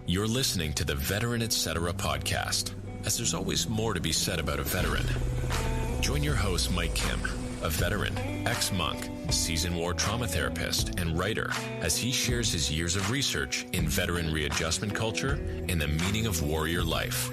You're listening to the Veteran Etc. podcast, as there's always more to be said about a veteran. Join your host, Mike Kim, a veteran, ex-monk, seasoned war trauma therapist, and writer, as he shares his years of research in veteran readjustment culture and the meaning of warrior life.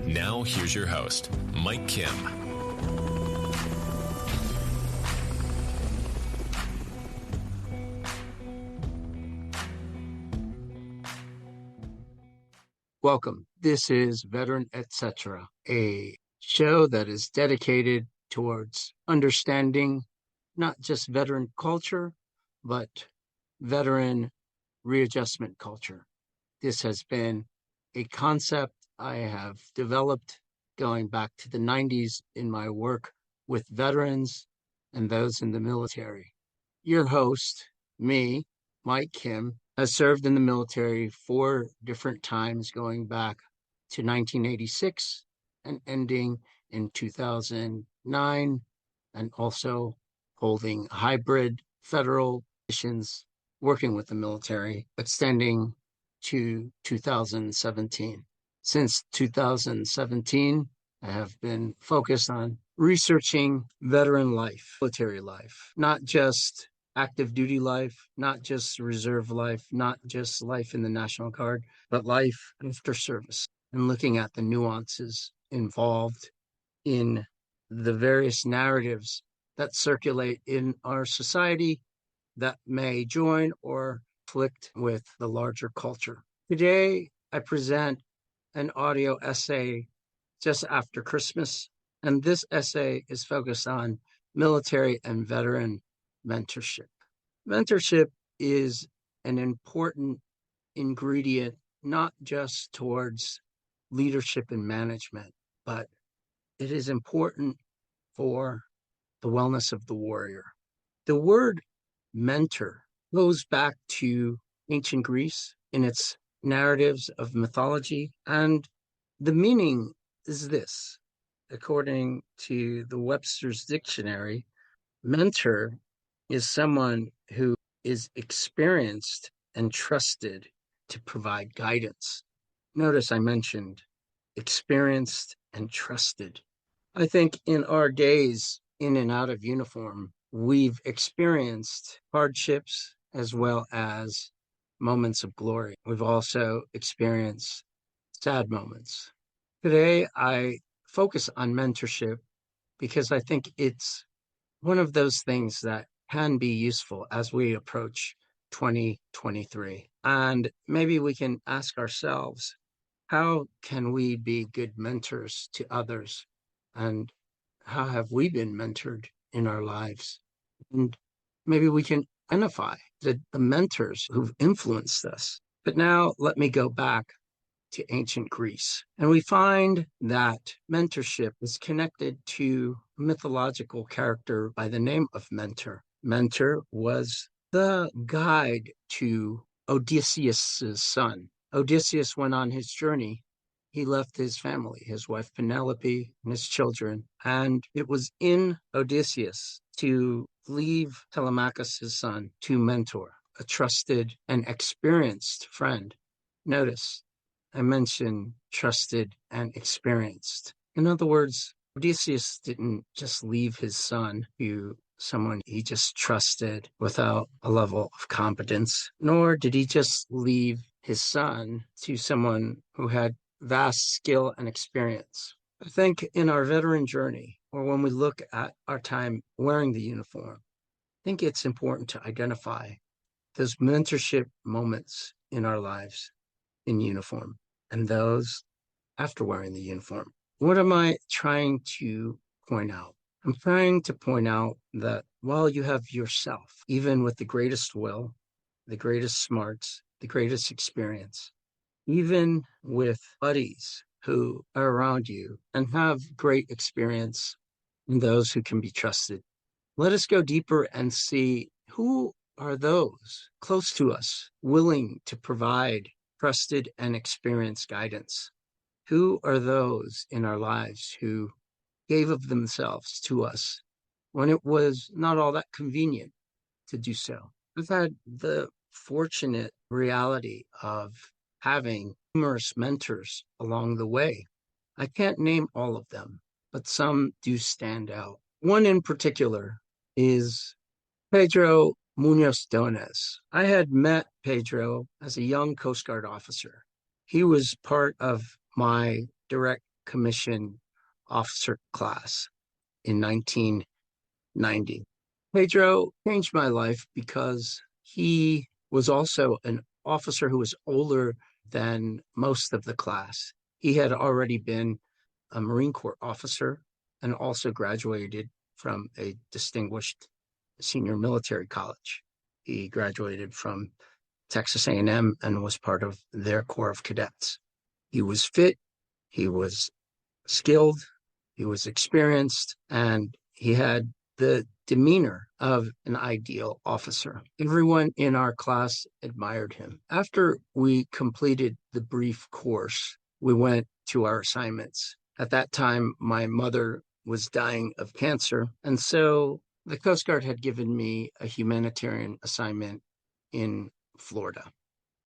Now, here's your host, Mike Kim. Welcome. This is Veteran Etc., a show that is dedicated towards understanding not just veteran culture, but veteran readjustment culture. This has been a concept I have developed going back to the 90s in my work with veterans and those in the military. Your host, me, Mike Kim, has served in the military 4 different times going back to 1986 and ending in 2009, and also holding hybrid federal missions working with the military, extending to 2017. Since 2017, I have been focused on researching veteran life, military life, not just active duty life, not just reserve life, not just life in the National Guard, but life after service, and looking at the nuances involved in the various narratives that circulate in our society that may join or conflict with the larger culture. Today, I present an audio essay just after Christmas, and this essay is focused on military and veteran mentorship. Mentorship is an important ingredient, not just towards leadership and management, but it is important for the wellness of the warrior. The word mentor goes back to ancient Greece in its narratives of mythology, and the meaning is this. According to the Webster's Dictionary, mentor is someone who is experienced and trusted to provide guidance. Notice I mentioned experienced and trusted. I think in our days in and out of uniform, we've experienced hardships as well as moments of glory. We've also experienced sad moments. Today, I focus on mentorship because I think it's one of those things that can be useful as we approach 2023. And maybe we can ask ourselves, how can we be good mentors to others? And how have we been mentored in our lives? And maybe we can identify the mentors who've influenced us. But now let me go back to ancient Greece. And we find that mentorship is connected to a mythological character by the name of Mentor. Mentor was the guide to Odysseus' son. Odysseus went on his journey. He left his family, his wife Penelope, and his children. And it was in Odysseus to leave Telemachus' son to mentor, a trusted and experienced friend. Notice, I mentioned trusted and experienced. In other words, Odysseus didn't just leave his son to someone he just trusted without a level of competence, nor did he just leave his son to someone who had vast skill and experience. I think in our veteran journey, or when we look at our time wearing the uniform, I think it's important to identify those mentorship moments in our lives in uniform and those after wearing the uniform. What am I trying to point out? I'm trying to point out that while you have yourself, even with the greatest will, the greatest smarts, the greatest experience, even with buddies who are around you and have great experience and those who can be trusted, let us go deeper and see who are those close to us willing to provide trusted and experienced guidance. Who are those in our lives who gave of themselves to us when it was not all that convenient to do so? I've had the fortunate reality of having numerous mentors along the way. I can't name all of them, but some do stand out. One in particular is Pedro Munoz Dones. I had met Pedro as a young Coast Guard officer. He was part of my direct commission officer class in 1990. Pedro changed my life because he was also an officer who was older than most of the class. He had already been a Marine Corps officer and also graduated from a distinguished senior military college. He graduated from Texas A&M and was part of their Corps of Cadets. He was fit, he was skilled, he was experienced, and he had the demeanor of an ideal officer. Everyone in our class admired him. After we completed the brief course, we went to our assignments. At that time, my mother was dying of cancer, and so the Coast Guard had given me a humanitarian assignment in Florida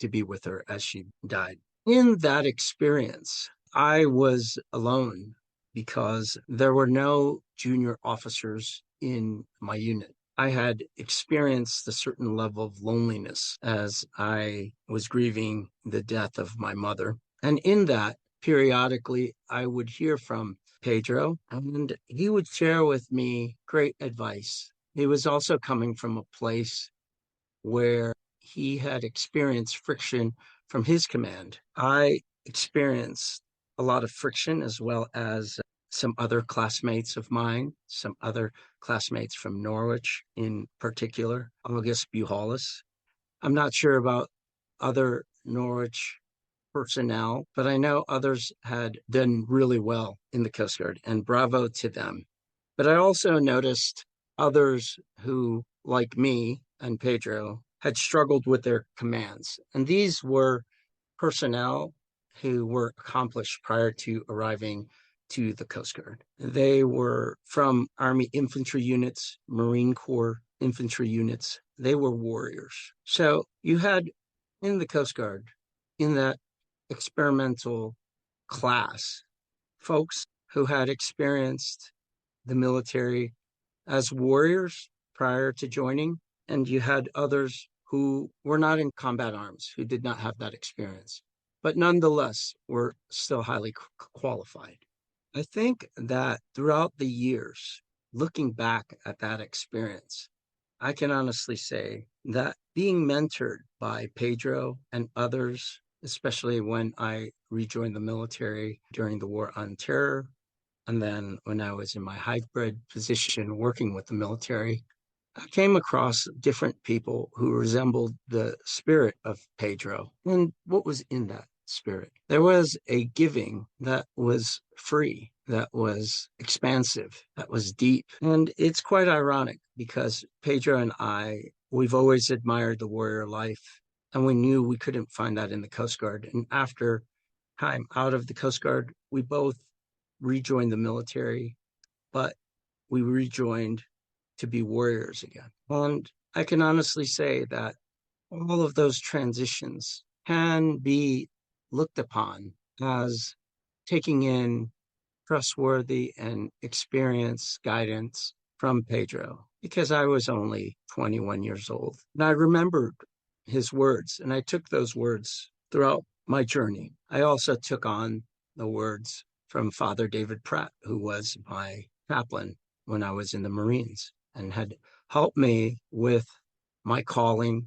to be with her as she died. In that experience, I was alone because there were no junior officers in my unit. I had experienced a certain level of loneliness as I was grieving the death of my mother. And in that, periodically, I would hear from Pedro, and he would share with me great advice. He was also coming from a place where he had experienced friction from his command. I experienced a lot of friction as well as some other classmates of mine, some other classmates from Norwich in particular, August Buhalis. I'm not sure about other Norwich personnel, but I know others had done really well in the Coast Guard, and bravo to them. But I also noticed others who, like me and Pedro, had struggled with their commands. And these were personnel who were accomplished prior to arriving to the Coast Guard. They were from Army infantry units, Marine Corps infantry units. They were warriors. So you had in the Coast Guard, in that experimental class, folks who had experienced the military as warriors prior to joining, and you had others who were not in combat arms, who did not have that experience, but nonetheless were still highly qualified. I think that throughout the years, looking back at that experience, I can honestly say that being mentored by Pedro and others, especially when I rejoined the military during the War on Terror, and then when I was in my hybrid position working with the military, I came across different people who resembled the spirit of Pedro. And what was in that spirit? There was a giving that was free, that was expansive, that was deep. And it's quite ironic because Pedro and we've always admired the warrior life, and we knew we couldn't find that in the Coast Guard. And after time out of the Coast Guard, we both rejoined the military, but we rejoined to be warriors again. And I can honestly say that all of those transitions can be looked upon as taking in trustworthy and experienced guidance from Pedro, because I was only 21 years old. And I remembered his words, and I took those words throughout my journey. I also took on the words from Father David Pratt, who was my chaplain when I was in the Marines and had helped me with my calling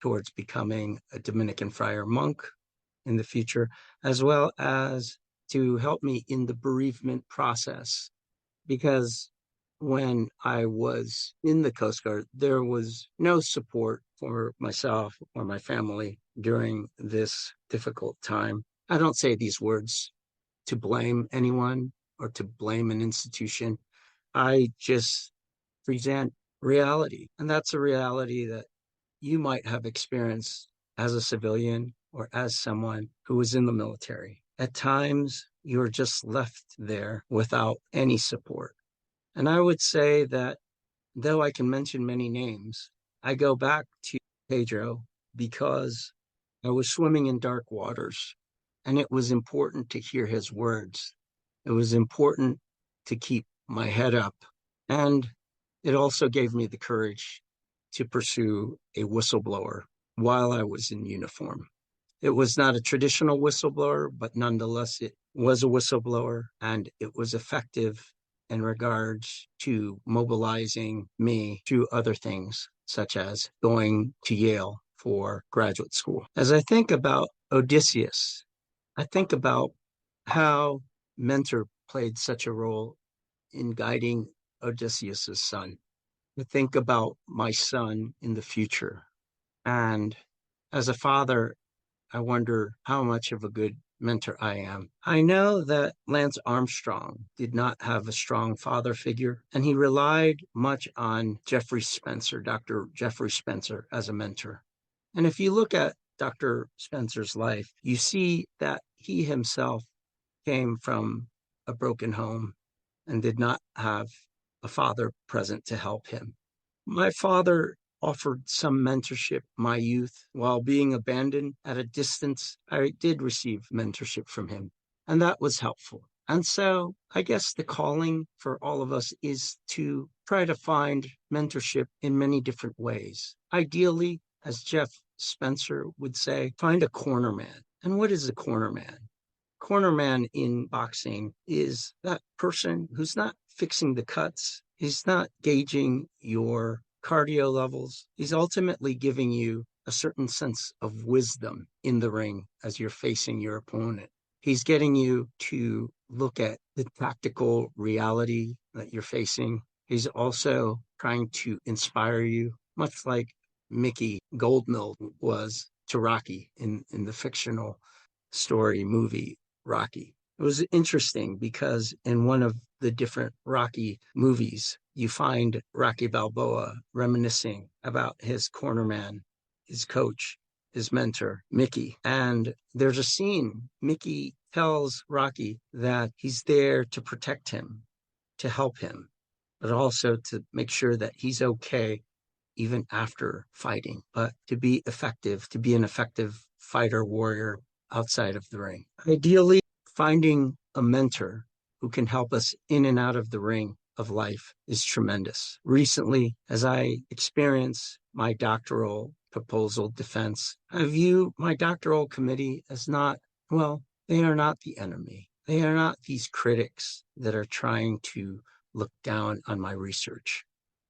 towards becoming a Dominican friar monk in the future, as well as to help me in the bereavement process. Because when I was in the Coast Guard, there was no support for myself or my family during this difficult time. I don't say these words to blame anyone or to blame an institution. I just present reality. And that's a reality that you might have experienced as a civilian or as someone who was in the military. At times, you're just left there without any support. And I would say that though I can mention many names, I go back to Pedro because I was swimming in dark waters, and it was important to hear his words. It was important to keep my head up. And it also gave me the courage to pursue a whistleblower while I was in uniform. It was not a traditional whistleblower, but nonetheless, it was a whistleblower, and it was effective in regards to mobilizing me through other things, such as going to Yale for graduate school. As I think about Odysseus, I think about how Mentor played such a role in guiding Odysseus's son. I think about my son in the future. And as a father, I wonder how much of a good mentor I am. I know that Lance Armstrong did not have a strong father figure, and he relied much on Jeffrey Spencer, Dr. Jeffrey Spencer, as a mentor. And if you look at Dr. Spencer's life, you see that he himself came from a broken home and did not have a father present to help him. My father offered some mentorship my youth while being abandoned at a distance. I did receive mentorship from him, and that was helpful. And so I guess the calling for all of us is to try to find mentorship in many different ways. Ideally, as Jeff Spencer would say, find a corner man. And what is a corner man? Corner man in boxing is that person who's not fixing the cuts. He's not gauging your cardio levels. He's ultimately giving you a certain sense of wisdom in the ring as you're facing your opponent. He's getting you to look at the tactical reality that you're facing. He's also trying to inspire you, much like Mickey Goldmill was to Rocky in the fictional story movie Rocky. It was interesting because in one of the different Rocky movies, you find Rocky Balboa reminiscing about his cornerman, his coach, his mentor, Mickey. And there's a scene, Mickey tells Rocky that he's there to protect him, to help him, but also to make sure that he's okay even after fighting, but to be effective, to be an effective fighter, warrior outside of the ring. Ideally, finding a mentor who can help us in and out of the ring of life is tremendous. Recently, as I experience my doctoral proposal defense, I view my doctoral committee as not, well, they are not the enemy. They are not these critics that are trying to look down on my research.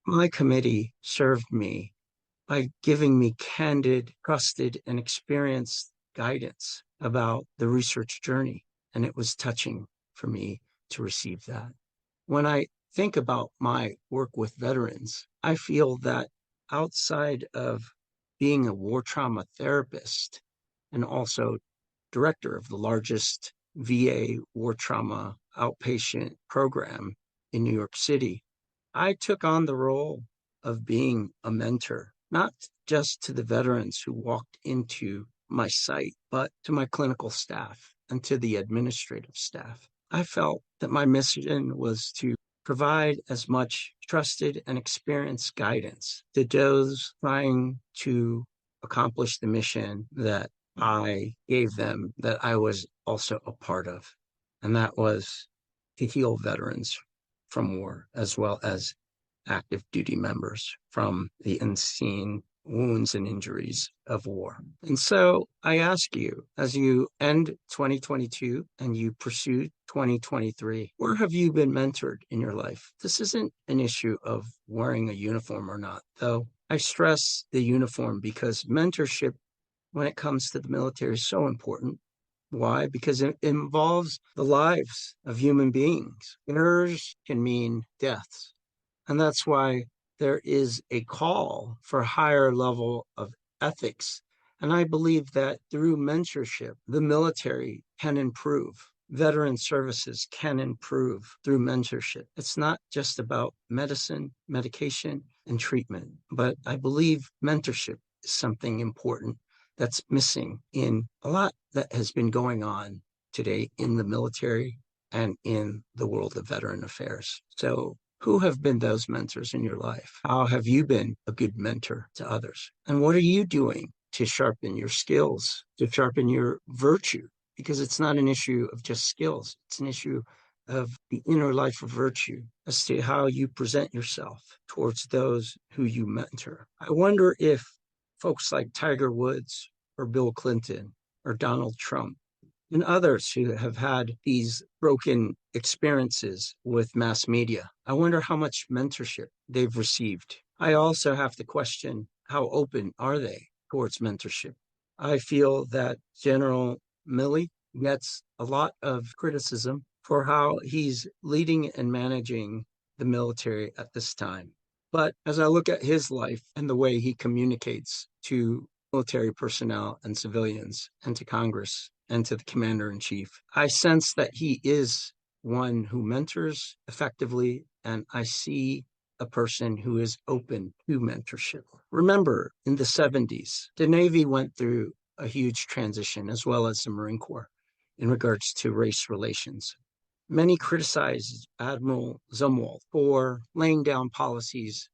My committee served me by giving me candid, trusted, and experienced guidance about the research journey. And it was touching for me to receive that. When I think about my work with veterans, I feel that outside of being a war trauma therapist and also director of the largest VA war trauma outpatient program in New York City, I took on the role of being a mentor, not just to the veterans who walked into my site, but to my clinical staff and to the administrative staff. I felt that my mission was to provide as much trusted and experienced guidance to those trying to accomplish the mission that I gave them, that I was also a part of. And that was to heal veterans from war, as well as active duty members from the unseen wounds and injuries of war. And so I ask you, as you end 2022 and you pursue 2023, where have you been mentored in your life? This isn't an issue of wearing a uniform or not, though I stress the uniform because mentorship, when it comes to the military, is so important. Why? Because it involves the lives of human beings. Errors can mean deaths. And that's why there is a call for a higher level of ethics. And I believe that through mentorship, the military can improve. Veteran services can improve through mentorship. It's not just about medicine, medication, and treatment, but I believe mentorship is something important that's missing in a lot that has been going on today in the military and in the world of veteran affairs. So who have been those mentors in your life? How have you been a good mentor to others? And what are you doing to sharpen your skills, to sharpen your virtue, because it's not an issue of just skills. It's an issue of the inner life of virtue as to how you present yourself towards those who you mentor. I wonder if folks like Tiger Woods or Bill Clinton or Donald Trump and others who have had these broken experiences with mass media, I wonder how much mentorship they've received. I also have to question, how open are they towards mentorship? I feel that General Milley gets a lot of criticism for how he's leading and managing the military at this time. But as I look at his life and the way he communicates to military personnel and civilians and to Congress and to the commander-in-chief, I sense that he is one who mentors effectively, and I see a person who is open to mentorship. Remember, in the 70s, the Navy went through a huge transition, as well as the Marine Corps, in regards to race relations. Many criticized Admiral Zumwalt for laying down policies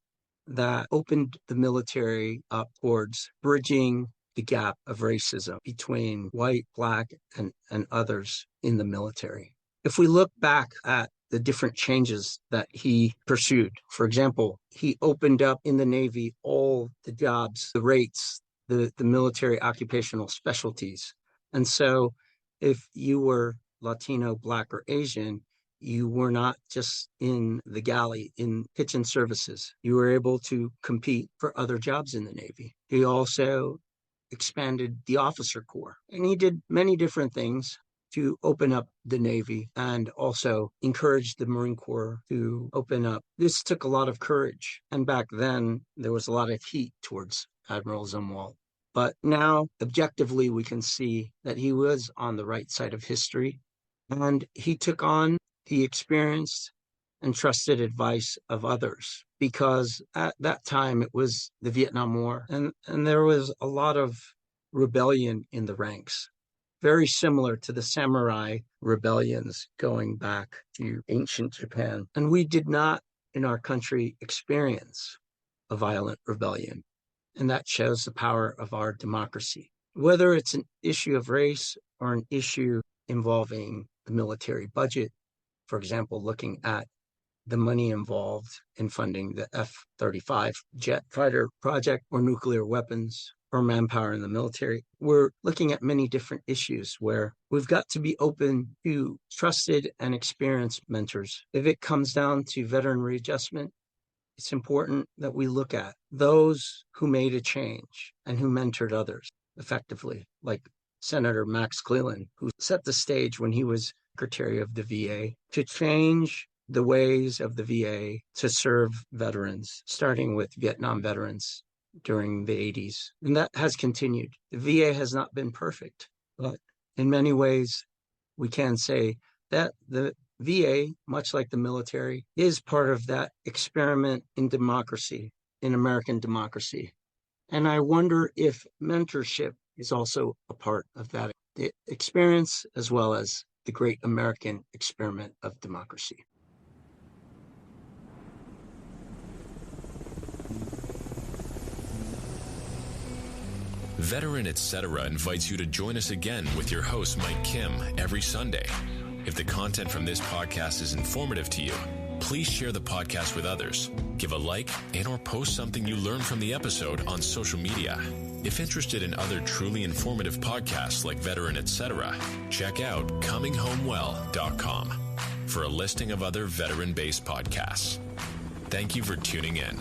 that opened the military up towards bridging the gap of racism between white, black, and others in the military. If we look back at the different changes that he pursued, for example, he opened up in the Navy all the jobs, the rates, the military occupational specialties. And so if you were Latino, Black, or Asian, you were not just in the galley, in kitchen services. You were able to compete for other jobs in the Navy. He also expanded the officer corps, and he did many different things to open up the Navy and also encourage the Marine Corps to open up. This took a lot of courage, and back then there was a lot of heat towards Admiral Zumwalt. But now, objectively, we can see that he was on the right side of history, and he took on the experience and trusted advice of others, because at that time it was the Vietnam War, and there was a lot of rebellion in the ranks, very similar to the samurai rebellions going back to ancient Japan. And we did not, in our country, experience a violent rebellion. And that shows the power of our democracy. Whether it's an issue of race or an issue involving the military budget, for example, looking at the money involved in funding the F-35 jet fighter project, or nuclear weapons, or manpower in the military, we're looking at many different issues where we've got to be open to trusted and experienced mentors. If it comes down to veteran readjustment, it's important that we look at those who made a change and who mentored others effectively, like Senator Max Cleland, who set the stage when he was Secretary of the VA to change the ways of the VA to serve veterans, starting with Vietnam veterans during the 80s. And that has continued. The VA has not been perfect, but in many ways, we can say that the VA, much like the military, is part of that experiment in democracy, in American democracy. And I wonder if mentorship is also a part of that experience, as well as the great American experiment of democracy. Veteran Etc. invites you to join us again with your host, Mike Kim, every Sunday. If the content from this podcast is informative to you, please share the podcast with others. Give a like and or post something you learned from the episode on social media. If interested in other truly informative podcasts like Veteran Etc., check out cominghomewell.com for a listing of other veteran-based podcasts. Thank you for tuning in.